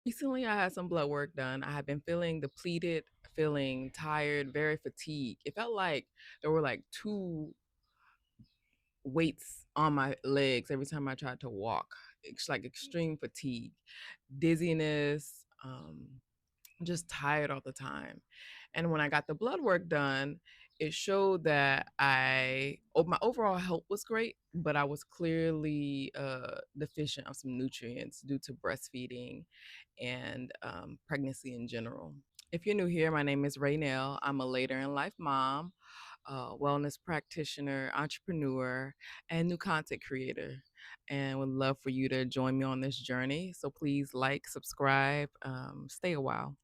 Recently, I had some blood work done. I had been feeling depleted, feeling tired, very fatigued. It felt like there were like two weights on my legs every time I tried to walk. It's like extreme fatigue, dizziness, just tired all the time. And when I got the blood work done, it showed that my overall health was great, but I was clearly deficient of some nutrients due to breastfeeding and pregnancy in general. If you're new here, my name is Raynell. I'm a later in life mom, wellness practitioner, entrepreneur, and new content creator. And would love for you to join me on this journey. So please like, subscribe, stay a while.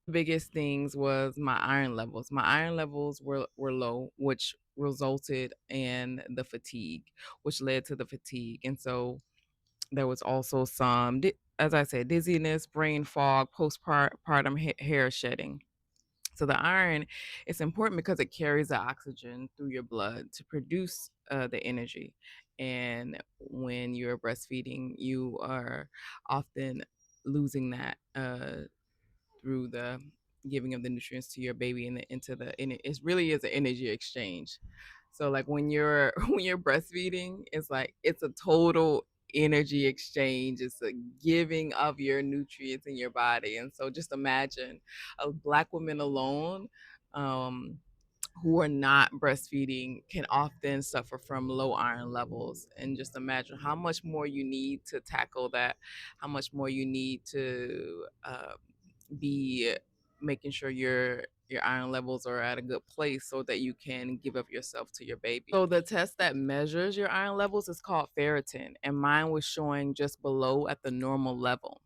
Biggest things was my iron levels. My iron levels were low, which resulted in the fatigue, which led to the fatigue. And so there was also some, as I said, dizziness, brain fog, postpartum hair shedding. So the iron is important because it carries the oxygen through your blood to produce the energy. And when you're breastfeeding, you are often losing that through the giving of the nutrients to your baby and it really is an energy exchange. So like when you're when you're breastfeeding, it's like it's a total energy exchange. It's a giving of your nutrients in your body. And so just imagine a black woman alone, um who are not breastfeeding can often suffer from low iron levels, and just imagine how much more you need to tackle that, how much more you need to be making sure your iron levels are at a good place so that you can give up yourself to your baby. So the test that measures your iron levels is called ferritin, and mine was showing just below at the normal level.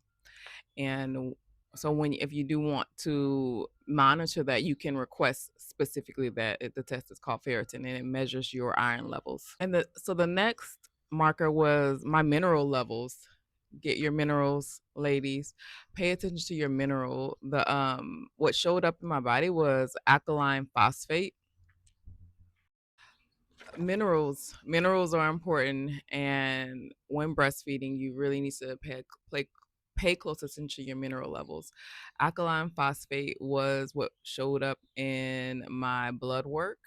And so when if you do want to monitor that, you can request specifically that the test is called ferritin and it measures your iron levels. And the next marker was my mineral levels. Get your minerals, ladies. Pay attention to your mineral. The what showed up in my body was alkaline phosphate. Minerals are important, and when breastfeeding you really need to pay close attention to your mineral levels. Alkaline phosphate was what showed up in my blood work.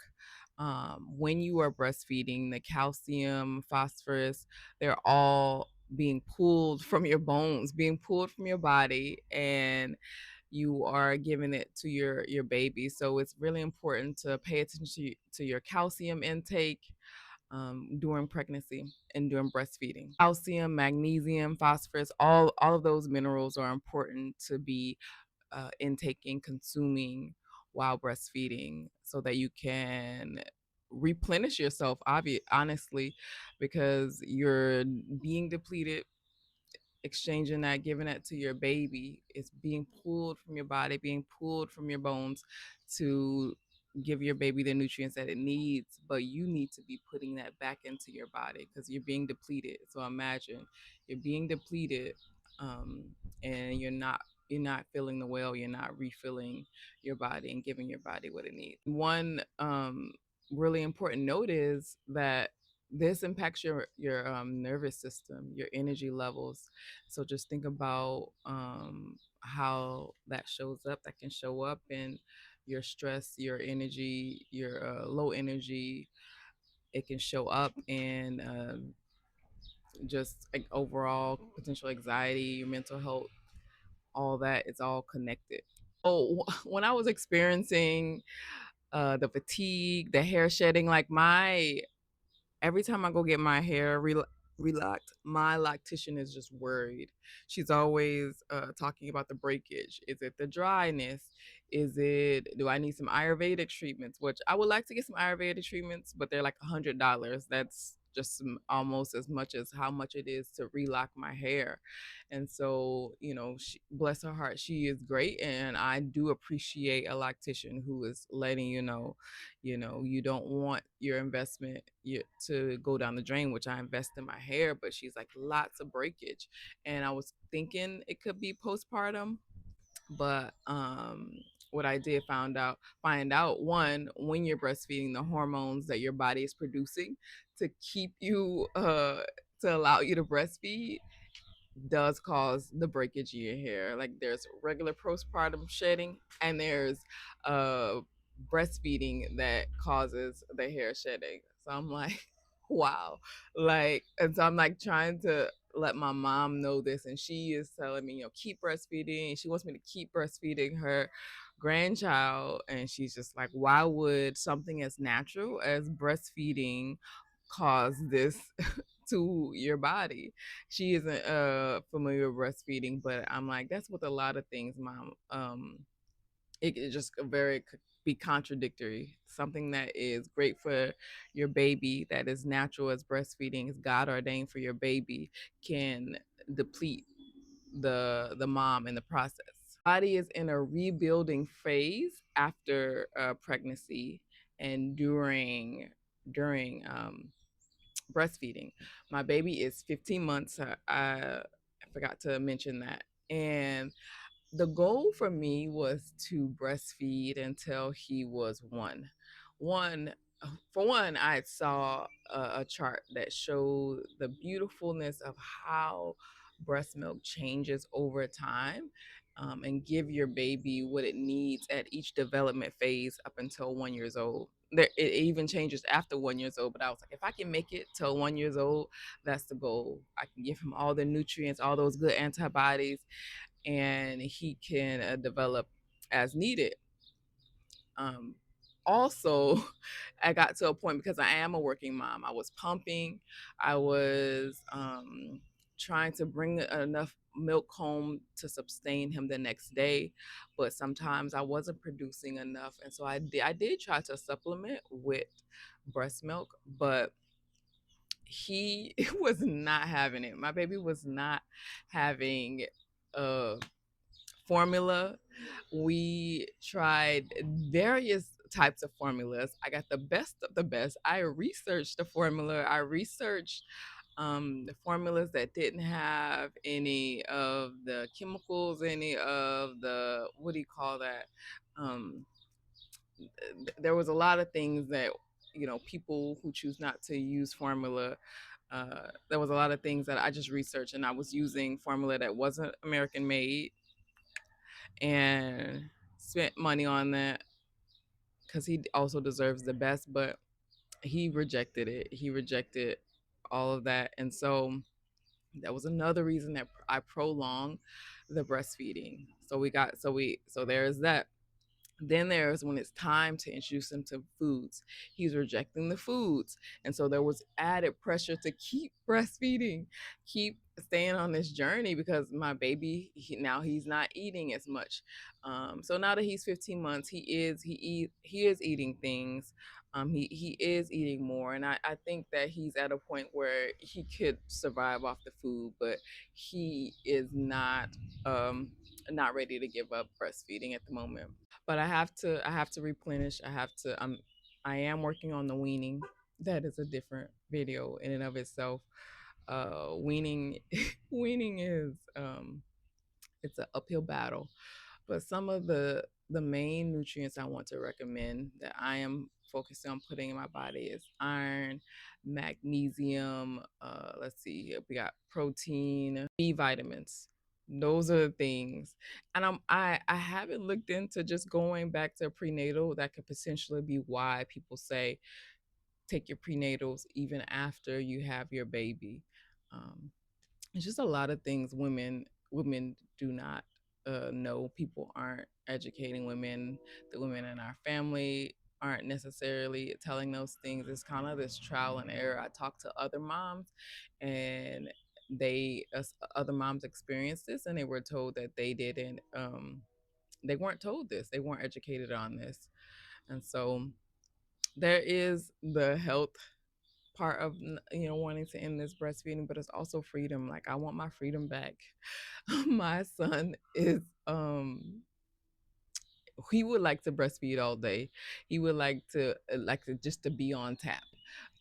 When you are breastfeeding, the calcium, phosphorus, they're all being pulled from your bones, being pulled from your body, and you are giving it to your baby. So it's really important to pay attention to your calcium intake during pregnancy and during breastfeeding. Calcium, magnesium, phosphorus, all of those minerals are important to be intaking, consuming while breastfeeding, so that you can replenish yourself. Honestly, because you're being depleted, exchanging that, giving that to your baby, it's being pulled from your body, being pulled from your bones to give your baby the nutrients that it needs, but you need to be putting that back into your body because you're being depleted. So imagine you're being depleted, um, and you're not filling the well, you're not refilling your body and giving your body what it needs. One really important note is that this impacts your nervous system, your energy levels. So just think about how that shows up. That can show up in your stress, your energy, your low energy. It can show up in just like overall potential anxiety, your mental health. All that is all connected. Oh, when I was experiencing the fatigue, the hair shedding, like my every time I go get my hair relaxed, my lactician is just worried. She's always talking about the breakage. Is it the dryness? Do I need some Ayurvedic treatments? Which I would like to get some Ayurvedic treatments, but they're like $100. That's just almost as much as how much it is to relock my hair. And so, bless her heart, she is great. And I do appreciate a lactician who is letting you don't want your investment to go down the drain, which I invest in my hair. But she's like, lots of breakage. And I was thinking it could be postpartum, but what I did find out, one, when you're breastfeeding, the hormones that your body is producing to keep you to allow you to breastfeed, does cause the breakage in your hair. Like there's regular postpartum shedding, and there's uh breastfeeding that causes the hair shedding. So I'm like, wow. Like, and so I'm like trying to let my mom know this, and she is telling me, keep breastfeeding. She wants me to keep breastfeeding her grandchild, and she's just like, why would something as natural as breastfeeding cause this to your body? She isn't familiar with breastfeeding, but I'm like, that's with a lot of things, mom. It just very be contradictory. Something that is great for your baby, that is natural as breastfeeding, is God ordained for your baby, can deplete the mom in the process. Body is in a rebuilding phase after pregnancy and during breastfeeding. My baby is 15 months. I forgot to mention that. And the goal for me was to breastfeed until he was one. One, for one, I saw a chart that showed the beautifulness of how breast milk changes over time, and give your baby what it needs at each development phase up until 1 years old. There, it even changes after 1 years old. But I was like, if I can make it till 1 years old, that's the goal. I can give him all the nutrients, all those good antibodies, and he can develop as needed. Um, Also, I got to a point, because I am a working mom. I was pumping. I was trying to bring enough milk home to sustain him the next day, but sometimes I wasn't producing enough, and so I did try to supplement with breast milk, but he was not having it. My baby was not having uh formula. We tried various types of formulas. I got the best of the best. I researched the formula. I researched the formulas that didn't have any of the chemicals, any of the, what do you call that? Um, there was a lot of things that, people who choose not to use formula, there was a lot of things that I just researched, and I was using formula that wasn't American made, and spent money on that because he also deserves the best, but he rejected it. He rejected all of that. And so that was another reason that I prolonged the breastfeeding. So there's that. Then there's when it's time to introduce him to foods. He's rejecting the foods. And so there was added pressure to keep breastfeeding, keep staying on this journey, because my baby, now he's not eating as much. So now that he's 15 months, he is eating things. He is eating more. And I think that he's at a point where he could survive off the food, but he is not ready to give up breastfeeding at the moment. But I have to replenish. I am working on the weaning. That is a different video in and of itself. Weaning weaning is it's an uphill battle. But some of the main nutrients I want to recommend that I am focusing on putting in my body is iron, magnesium, let's see, we got protein, B vitamins. Those are the things. And I haven't looked into just going back to prenatal. That could potentially be why people say take your prenatals even after you have your baby. Um, it's just a lot of things women do not know. People aren't educating women. The women in our family aren't necessarily telling those things. It's kind of this trial and error. I talk to other moms, and other moms experienced this, and they were told that they weren't told this. They weren't educated on this. And so there is the health part of, wanting to end this breastfeeding, but it's also freedom. Like, I want my freedom back. My son is he would like to breastfeed all day. He would like to just to be on tap.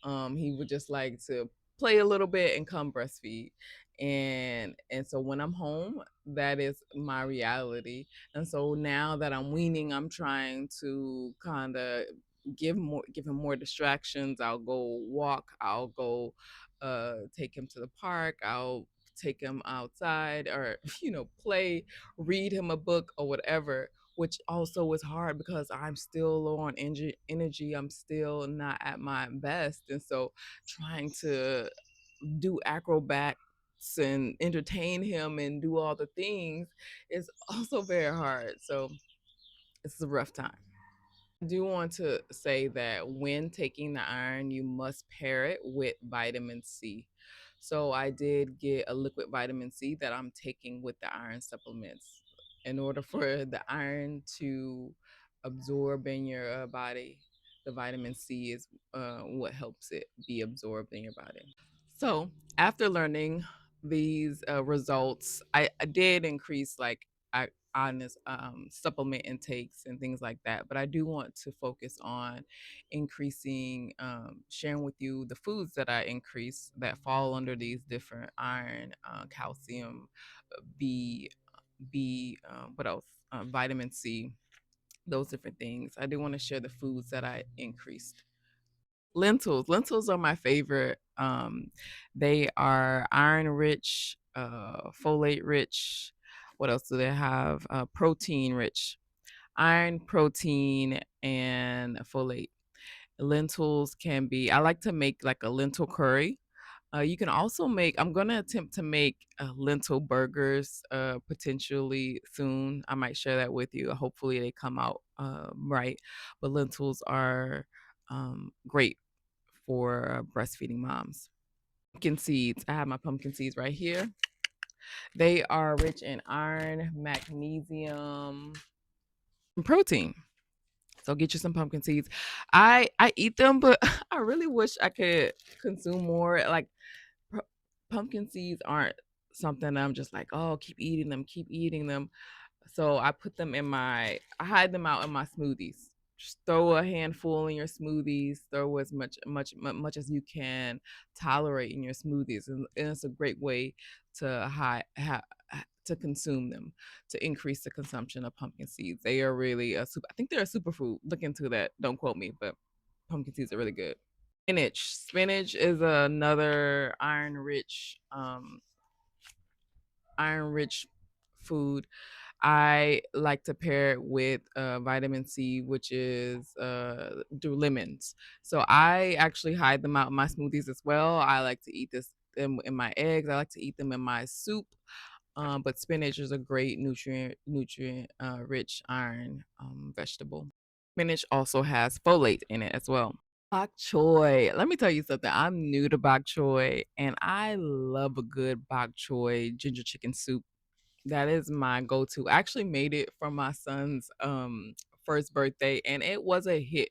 He would just like to play a little bit and come breastfeed. And so when I'm home, that is my reality. And so now that I'm weaning, I'm trying to kind of give him more distractions. I'll go walk, I'll go take him to the park, I'll take him outside or, play, read him a book or whatever, which also is hard because I'm still low on energy. I'm still not at my best. And so trying to do acrobats and entertain him and do all the things is also very hard. So it's a rough time. I do want to say that when taking the iron, you must pair it with vitamin C. So I did get a liquid vitamin C that I'm taking with the iron supplements in order for the iron to absorb in your body. The vitamin C is what helps it be absorbed in your body. So after learning these results, I did increase like I honest supplement intakes and things like that. But I do want to focus on increasing, sharing with you the foods that I increase that fall under these different iron, calcium, B, what else? Vitamin C, those different things. I do want to share the foods that I increased. Lentils are my favorite. They are iron rich, folate rich. What else do they have? Protein rich, iron, protein, and folate. Lentils can be, I like to make like a lentil curry. You can also make, I'm going to attempt to make lentil burgers potentially soon. I might share that with you. Hopefully they come out right. But lentils are great for breastfeeding moms. Pumpkin seeds. I have my pumpkin seeds right here. They are rich in iron, magnesium, and protein. So get you some pumpkin seeds. I eat them, but I really wish I could consume more. Like pu- pumpkin seeds aren't something I'm just like, oh, keep eating them, keep eating them. So I hide them out in my smoothies. Just throw a handful in your smoothies. Throw as much as you can tolerate in your smoothies, and it's a great way to to consume them, to increase the consumption of pumpkin seeds. They are really a super. I think they're a superfood. Look into that. Don't quote me, but pumpkin seeds are really good. Spinach is another iron rich food. I like to pair it with vitamin C, which is through lemons. So I actually hide them out in my smoothies as well. I like to eat this in my eggs. I like to eat them in my soup. But spinach is a great nutrient rich iron vegetable. Spinach also has folate in it as well. Bok choy. Let me tell you something. I'm new to bok choy, and I love a good bok choy ginger chicken soup. That is my go-to. I actually made it for my son's first birthday, and it was a hit.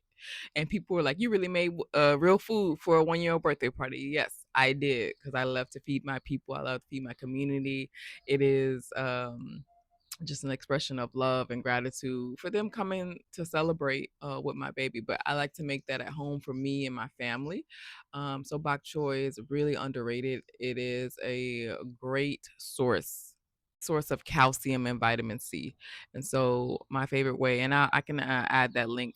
And people were like, "You really made real food for a 1-year-old birthday party?" Yes, I did, because I love to feed my people. I love to feed my community. It is just an expression of love and gratitude for them coming to celebrate with my baby. But I like to make that at home for me and my family. So bok choy is really underrated. It is a great source of calcium and vitamin C. And so my favorite way, and I can add that link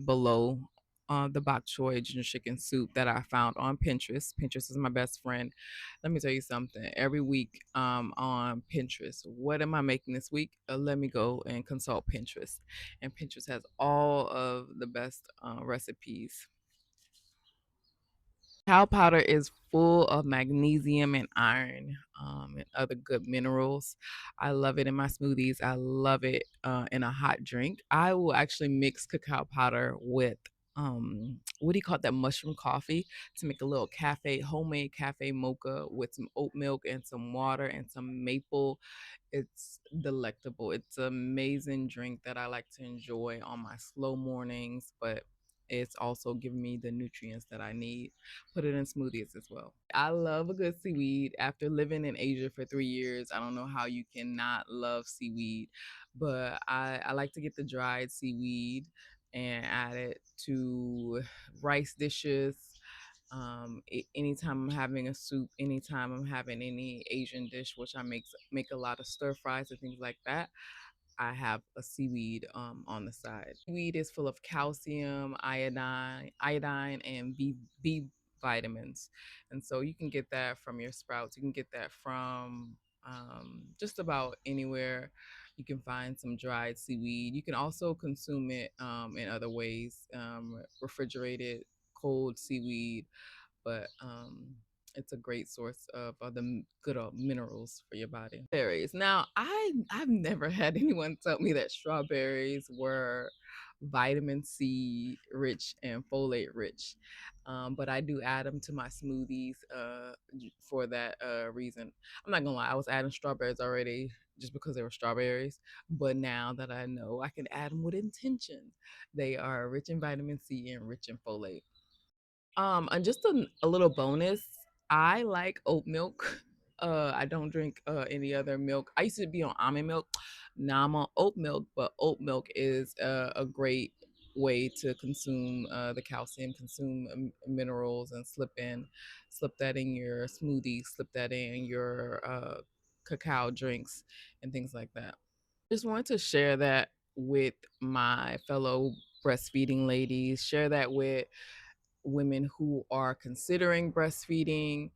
below the bok choy ginger chicken soup that I found on Pinterest. Pinterest is my best friend. Let me tell you something. Every week on Pinterest, what am I making this week? Let me go and consult Pinterest. And Pinterest has all of the best recipes. Cacao powder is full of magnesium and iron and other good minerals. I love it in my smoothies. I love it in a hot drink. I will actually mix cacao powder with what do you call it, that mushroom coffee, to make a little homemade cafe mocha with some oat milk and some water and some maple. It's delectable. It's an amazing drink that I like to enjoy on my slow mornings, but it's also giving me the nutrients that I need. Put it in smoothies as well. I love a good seaweed. After living in Asia for 3 years, I don't know how you cannot love seaweed, but I like to get the dried seaweed and add it to rice dishes. Anytime I'm having a soup, anytime I'm having any Asian dish, which I make a lot of stir fries and things like that, I have a seaweed on the side. Seaweed is full of calcium, iodine, and B vitamins. And so you can get that from your sprouts. You can get that from just about anywhere. You can find some dried seaweed. You can also consume it in other ways, refrigerated cold seaweed, but it's a great source of the good old minerals for your body. Berries. Now, I've never had anyone tell me that strawberries were vitamin C rich and folate rich, but I do add them to my smoothies for that reason. I'm not gonna lie, I was adding strawberries already just because they were strawberries, but now that I know I can add them with intention, they are rich in vitamin C and rich in folate. And just a little bonus, I like oat milk. I don't drink any other milk. I used to be on almond milk. Now I'm on oat milk, but oat milk is a great way to consume the calcium, consume minerals, and slip that in your smoothies, slip that in your cacao drinks, and things like that. Just wanted to share that with my fellow breastfeeding ladies. Share that with women who are considering breastfeeding.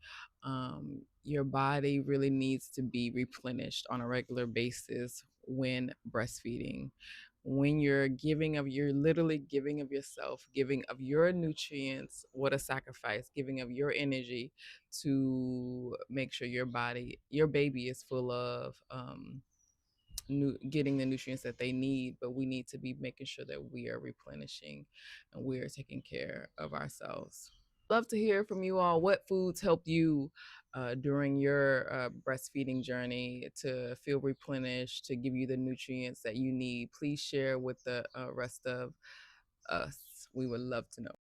Your body really needs to be replenished on a regular basis when breastfeeding. When you're literally giving of yourself, giving of your nutrients. What a sacrifice! Giving of your energy to make sure your baby is full of getting the nutrients that they need, but we need to be making sure that we are replenishing and we are taking care of ourselves. Love to hear from you all. What foods helped you during your breastfeeding journey to feel replenished, to give you the nutrients that you need? Please share with the rest of us. We would love to know.